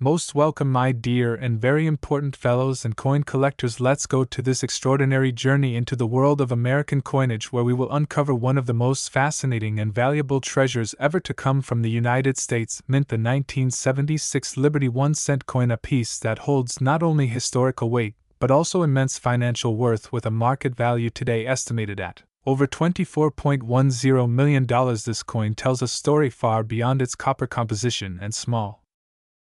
Most welcome, my dear and very important fellows and coin collectors. Let's go to this extraordinary journey into the world of American coinage, where we will uncover one of the most fascinating and valuable treasures ever to come from the United States Mint, the 1976 Liberty 1-cent coin, a piece that holds not only historical weight, but also immense financial worth, with a market value today estimated at over $24.10 million. This coin tells a story far beyond its copper composition and small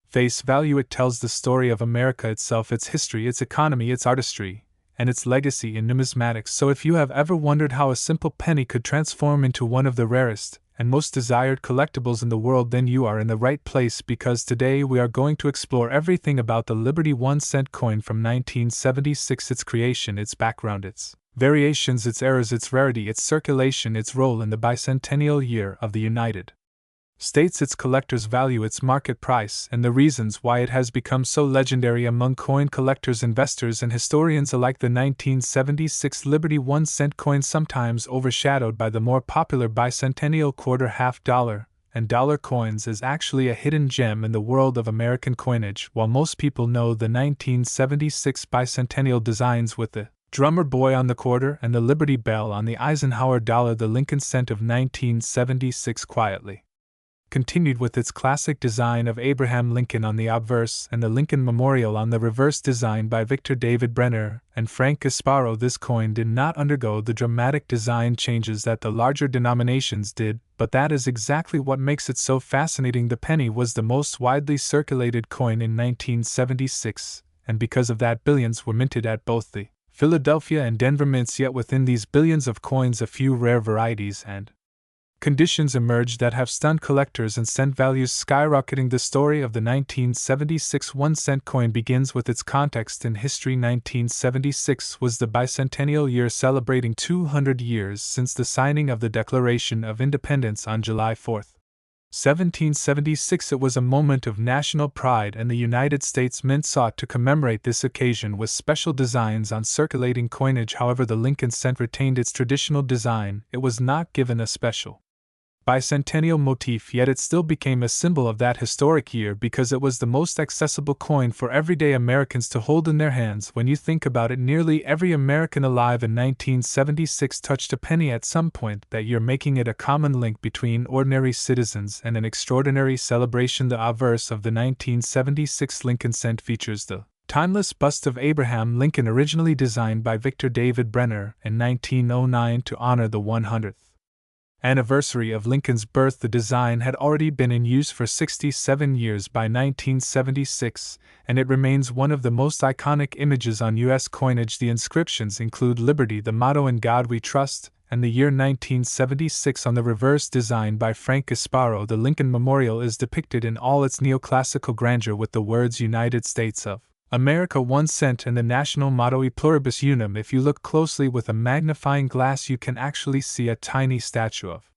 face value. It tells the story of America itself, its history, its economy, its artistry, and its legacy in numismatics. So if you have ever wondered how a simple penny could transform into one of the rarest and most desired collectibles in the world, then you are in the right place, because today we are going to explore everything about the Liberty 1-cent coin from 1976, its creation, its background, its variations, its errors, its rarity, its circulation, its role in the bicentennial year of the United States, its collector's value, its market price, and the reasons why it has become so legendary among coin collectors, investors, and historians alike. The 1976 Liberty 1-cent coin, sometimes overshadowed by the more popular bicentennial quarter, half dollar, and dollar coins, is actually a hidden gem in the world of American coinage. While most people know the 1976 bicentennial designs with the drummer boy on the quarter and the Liberty Bell on the Eisenhower dollar, the Lincoln cent of 1976 quietly continued with its classic design of Abraham Lincoln on the obverse and the Lincoln Memorial on the reverse, designed by Victor David Brenner and Frank Gasparo. This coin did not undergo the dramatic design changes that the larger denominations did, but that is exactly what makes it so fascinating. The penny was the most widely circulated coin in 1976, and because of that, billions were minted at both the Philadelphia and Denver mints. Yet within these billions of coins, a few rare varieties and conditions emerged that have stunned collectors and sent values skyrocketing. The story of the 1976 1-cent coin begins with its context in history. 1976 was the bicentennial year, celebrating 200 years since the signing of the Declaration of Independence on July 4, 1776. It was a moment of national pride, and the United States Mint sought to commemorate this occasion with special designs on circulating coinage. However, the Lincoln cent retained its traditional design. It was not given a special bicentennial motif, yet it still became a symbol of that historic year because it was the most accessible coin for everyday Americans to hold in their hands. When you think about it, nearly every American alive in 1976 touched a penny at some point that year, making it a common link between ordinary citizens and an extraordinary celebration. The obverse of the 1976 Lincoln cent features the timeless bust of Abraham Lincoln, originally designed by Victor David Brenner in 1909 to honor the 100th anniversary of Lincoln's birth. The design had already been in use for 67 years by 1976, and it remains one of the most iconic images on U.S. coinage. The inscriptions include Liberty, the motto, "In God We Trust," and the year 1976 on the reverse, designed by Frank Gasparo. The Lincoln Memorial is depicted in all its neoclassical grandeur with the words United States of America 1 cent and the national motto E pluribus unum. If you look closely with a magnifying glass, you can actually see a tiny statue of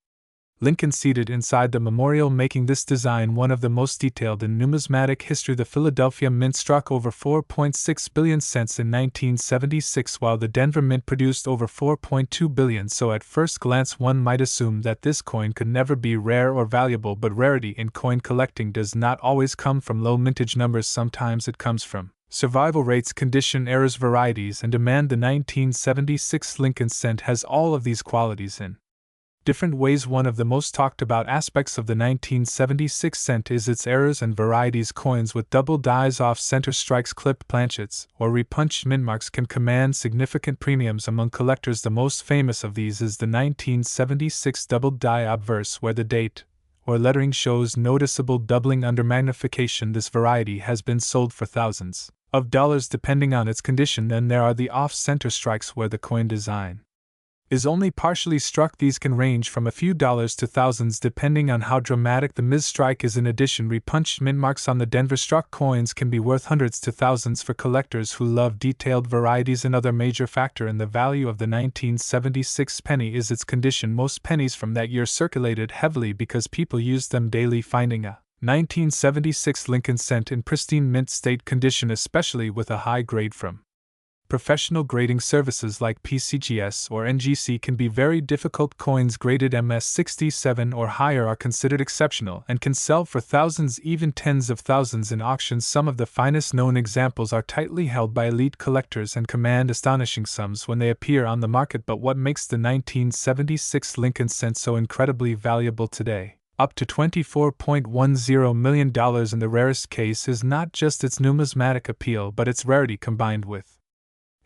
Lincoln seated inside the memorial, making this design one of the most detailed in numismatic history. The Philadelphia Mint struck over 4.6 billion cents in 1976, while the Denver Mint produced over 4.2 billion. So at first glance, one might assume that this coin could never be rare or valuable, but rarity in coin collecting does not always come from low mintage numbers. Sometimes it comes from survival rates, condition, errors, varieties, and demand. The 1976 Lincoln cent has all of these qualities in different ways. One of the most talked about aspects of the 1976 cent is its errors and varieties. Coins with double dies, off-center strikes, clipped planchets, or repunched mint marks can command significant premiums among collectors. The most famous of these is the 1976 double die obverse, where the date or lettering shows noticeable doubling under magnification. This variety has been sold for thousands of dollars depending on its condition. Then there are the off-center strikes, where the coin design is only partially struck. These can range from a few dollars to thousands depending on how dramatic the mis-strike is. In addition, repunched mint marks on the Denver struck coins can be worth hundreds to thousands for collectors who love detailed varieties. Another major factor in the value of the 1976 penny is its condition. Most pennies from that year circulated heavily because people used them daily. Finding a 1976 Lincoln cent in pristine mint state condition, especially with a high grade from Professional grading services like PCGS or NGC can be very difficult. Coins graded MS67 or higher are considered exceptional and can sell for thousands, even tens of thousands in auctions. Some of the finest known examples are tightly held by elite collectors and command astonishing sums when they appear on the market. But what makes the 1976 Lincoln cent so incredibly valuable today, up to $24.10 million in the rarest case, is not just its numismatic appeal but its rarity combined with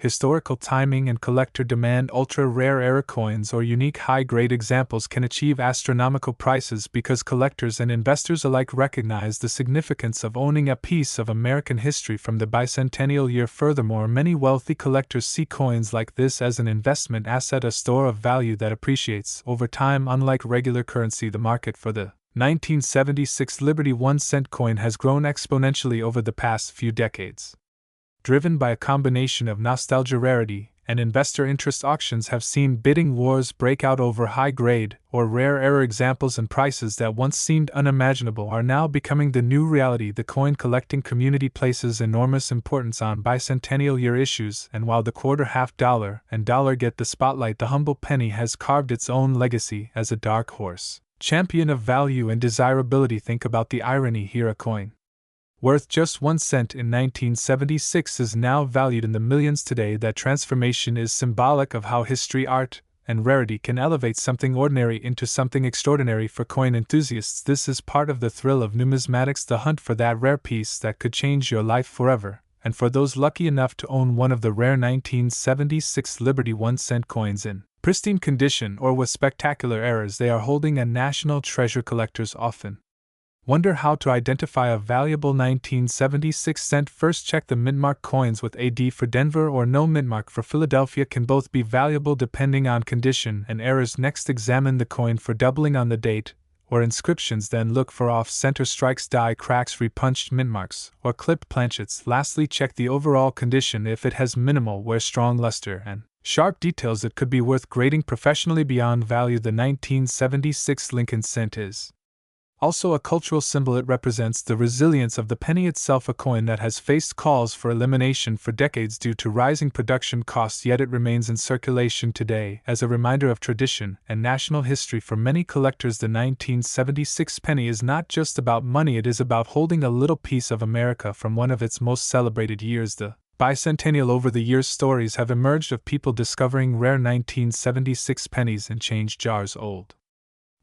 historical timing and collector demand. Ultra-rare era coins or unique high-grade examples can achieve astronomical prices because collectors and investors alike recognize the significance of owning a piece of American history from the bicentennial year. Furthermore, many wealthy collectors see coins like this as an investment asset, a store of value that appreciates over time. Unlike regular currency, the market for the 1976 Liberty 1 cent coin has grown exponentially over the past few decades. Driven by a combination of nostalgia, rarity, and investor interest, auctions have seen bidding wars break out over high-grade or rare era examples, and prices that once seemed unimaginable are now becoming the new reality. The coin collecting community places enormous importance on bicentennial year issues, and while the quarter, half dollar, and dollar get the spotlight, the humble penny has carved its own legacy as a dark horse champion of value and desirability. Think about the irony here. A coin worth just 1 cent in 1976 is now valued in the millions today. That transformation is symbolic of how history, art, and rarity can elevate something ordinary into something extraordinary. For coin enthusiasts, this is part of the thrill of numismatics, the hunt for that rare piece that could change your life forever. And for those lucky enough to own one of the rare 1976 Liberty 1 cent coins in pristine condition or with spectacular errors, they are holding a national treasure. Collectors often wonder how to identify a valuable 1976 cent. First, check the mintmark. Coins with AD for Denver or no mintmark for Philadelphia can both be valuable depending on condition and errors. Next, examine the coin for doubling on the date or inscriptions. Then look for off-center strikes, die cracks, repunched mintmarks, or clipped planchets. Lastly, check the overall condition. If it has minimal wear, strong luster, and sharp details, it could be worth grading professionally. Beyond value, the 1976 Lincoln cent is also a cultural symbol. It represents the resilience of the penny itself, a coin that has faced calls for elimination for decades due to rising production costs, yet it remains in circulation today as a reminder of tradition and national history. For many collectors, the 1976 penny is not just about money, it is about holding a little piece of America from one of its most celebrated years, the bicentennial. Over the years, stories have emerged of people discovering rare 1976 pennies in change jars, old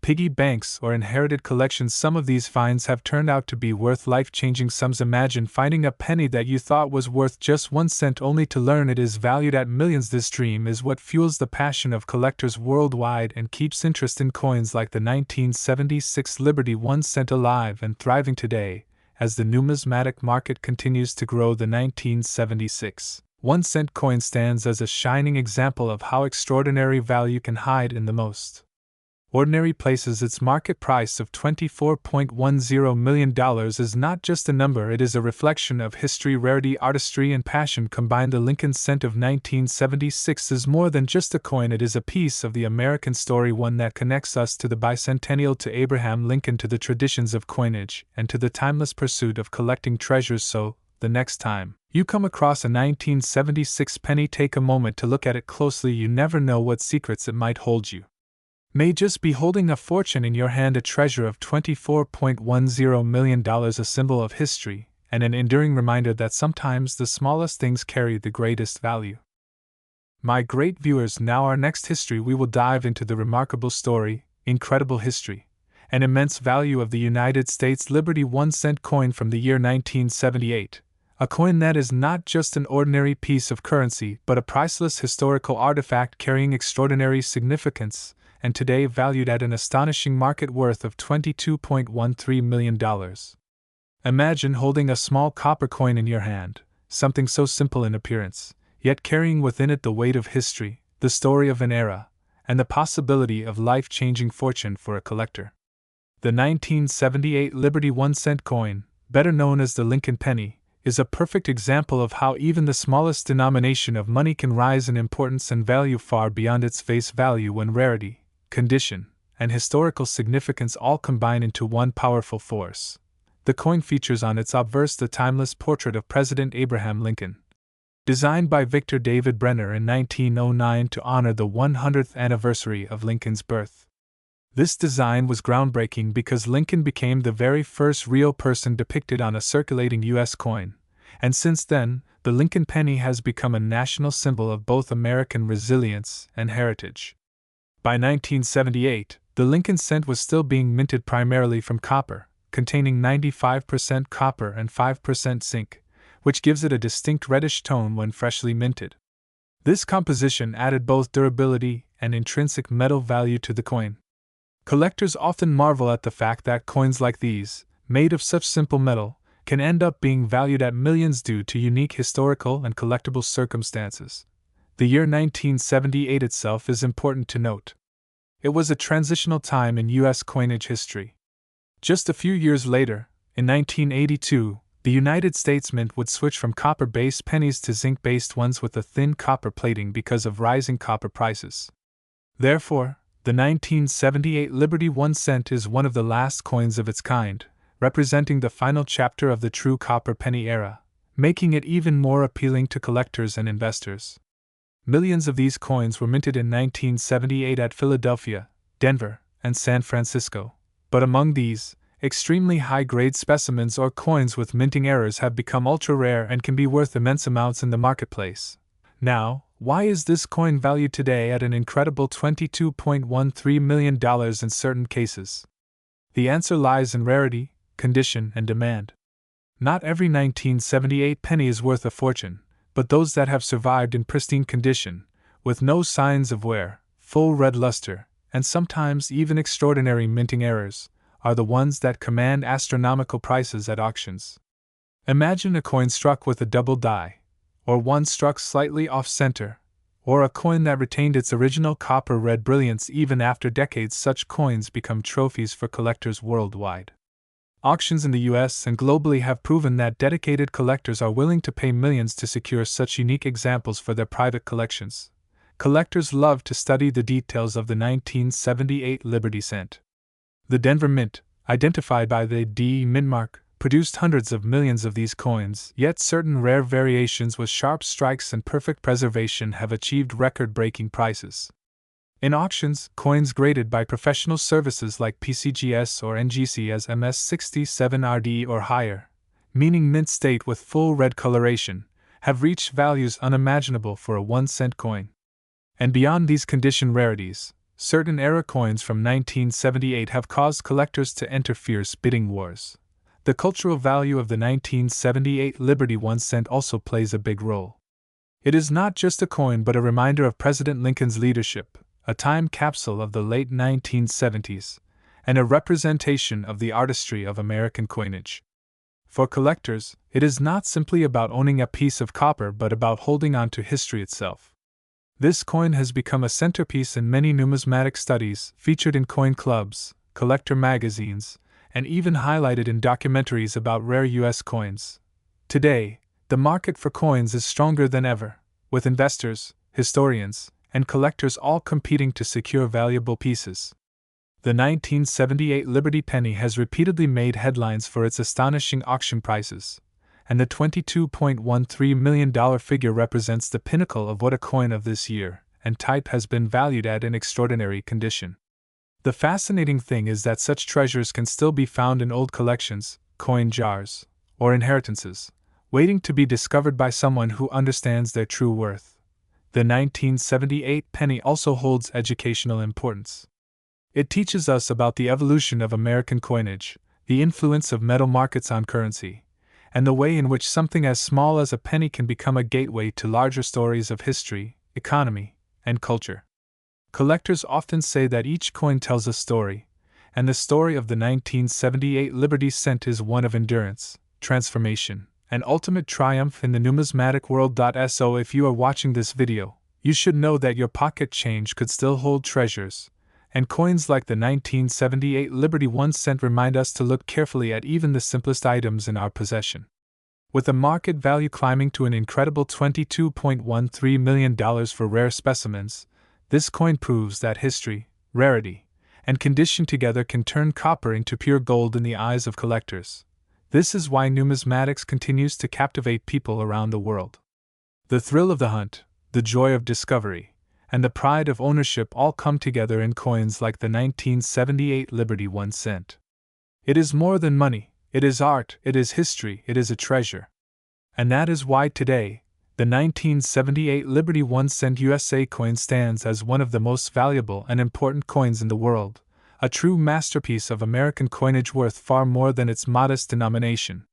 piggy banks, or inherited collections. Some of these finds have turned out to be worth life-changing sums. Imagine finding a penny that you thought was worth just 1 cent only to learn it is valued at millions. This dream is what fuels the passion of collectors worldwide and keeps interest in coins like the 1976 Liberty 1 cent alive and thriving today. As the numismatic market continues to grow, the 1976 1 cent coin stands as a shining example of how extraordinary value can hide in the most ordinary places. Its market price of $24.10 million is not just a number, it is a reflection of history, rarity, artistry, and passion combined. The Lincoln cent of 1976 is more than just a coin, it is a piece of the American story, one that connects us to the bicentennial, to Abraham Lincoln, to the traditions of coinage, and to the timeless pursuit of collecting treasures. So, the next time you come across a 1976 penny, take a moment to look at it closely. You never know what secrets it might hold. You may just be holding a fortune in your hand, a treasure of $24.10 million, a symbol of history, and an enduring reminder that sometimes the smallest things carry the greatest value. My great viewers, now our next history, we will dive into the remarkable story, incredible history, and immense value of the United States Liberty 1 cent coin from the year 1978. A coin that is not just an ordinary piece of currency, but a priceless historical artifact carrying extraordinary significance, and today valued at an astonishing market worth of $22.13 million. Imagine holding a small copper coin in your hand, something so simple in appearance, yet carrying within it the weight of history, the story of an era, and the possibility of life-changing fortune for a collector. The 1978 Liberty 1 cent coin, better known as the Lincoln penny, is a perfect example of how even the smallest denomination of money can rise in importance and value far beyond its face value when rarity, condition, and historical significance all combine into one powerful force. The coin features on its obverse the timeless portrait of President Abraham Lincoln. designed by Victor David Brenner in 1909 to honor the 100th anniversary of Lincoln's birth. This design was groundbreaking because Lincoln became the very first real person depicted on a circulating U.S. coin, and since then, the Lincoln penny has become a national symbol of both American resilience and heritage. By 1978, the Lincoln cent was still being minted primarily from copper, containing 95% copper and 5% zinc, which gives it a distinct reddish tone when freshly minted. This composition added both durability and intrinsic metal value to the coin. Collectors often marvel at the fact that coins like these, made of such simple metal, can end up being valued at millions due to unique historical and collectible circumstances. The year 1978 itself is important to note. It was a transitional time in U.S. coinage history. Just a few years later, in 1982, the United States Mint would switch from copper-based pennies to zinc-based ones with a thin copper plating because of rising copper prices. Therefore, the 1978 Liberty 1 cent is one of the last coins of its kind, representing the final chapter of the true copper penny era, making it even more appealing to collectors and investors. Millions of these coins were minted in 1978 at Philadelphia, Denver, and San Francisco, but among these, extremely high-grade specimens or coins with minting errors have become ultra-rare and can be worth immense amounts in the marketplace. Now, why is this coin valued today at an incredible $22.13 million in certain cases? The answer lies in rarity, condition, and demand. Not every 1978 penny is worth a fortune, but those that have survived in pristine condition, with no signs of wear, full red luster, and sometimes even extraordinary minting errors, are the ones that command astronomical prices at auctions. Imagine a coin struck with a double die, or one struck slightly off-center, or a coin that retained its original copper-red brilliance even after decades. Such coins become trophies for collectors worldwide. Auctions in the US and globally have proven that dedicated collectors are willing to pay millions to secure such unique examples for their private collections. Collectors love to study the details of the 1978 Liberty cent. The Denver Mint, identified by the D Mint mark, produced hundreds of millions of these coins, yet certain rare variations with sharp strikes and perfect preservation have achieved record-breaking prices. In auctions, coins graded by professional services like PCGS or NGC as MS67RD or higher, meaning mint state with full red coloration, have reached values unimaginable for a 1-cent coin. And beyond these condition rarities, certain era coins from 1978 have caused collectors to enter fierce bidding wars. The cultural value of the 1978 Liberty 1 cent also plays a big role. It is not just a coin but a reminder of President Lincoln's leadership, a time capsule of the late 1970s, and a representation of the artistry of American coinage. For collectors, it is not simply about owning a piece of copper but about holding on to history itself. This coin has become a centerpiece in many numismatic studies, featured in coin clubs, collector magazines, and even highlighted in documentaries about rare U.S. coins. Today, the market for coins is stronger than ever, with investors, historians, and collectors all competing to secure valuable pieces. The 1978 Liberty penny has repeatedly made headlines for its astonishing auction prices, and the $22.13 million figure represents the pinnacle of what a coin of this year and type has been valued at in extraordinary condition. The fascinating thing is that such treasures can still be found in old collections, coin jars, or inheritances, waiting to be discovered by someone who understands their true worth. The 1978 penny also holds educational importance. It teaches us about the evolution of American coinage, the influence of metal markets on currency, and the way in which something as small as a penny can become a gateway to larger stories of history, economy, and culture. Collectors often say that each coin tells a story, and the story of the 1978 Liberty cent is one of endurance, transformation, and ultimate triumph in the numismatic world. So if you are watching this video, you should know that your pocket change could still hold treasures, and coins like the 1978 Liberty 1 cent remind us to look carefully at even the simplest items in our possession. With the market value climbing to an incredible $22.13 million for rare specimens, this coin proves that history, rarity, and condition together can turn copper into pure gold in the eyes of collectors. This is why numismatics continues to captivate people around the world. The thrill of the hunt, the joy of discovery, and the pride of ownership all come together in coins like the 1978 Liberty 1 cent. It is more than money, it is art, it is history, it is a treasure. And that is why today, the 1978 Liberty 1 cent USA coin stands as one of the most valuable and important coins in the world, a true masterpiece of American coinage worth far more than its modest denomination.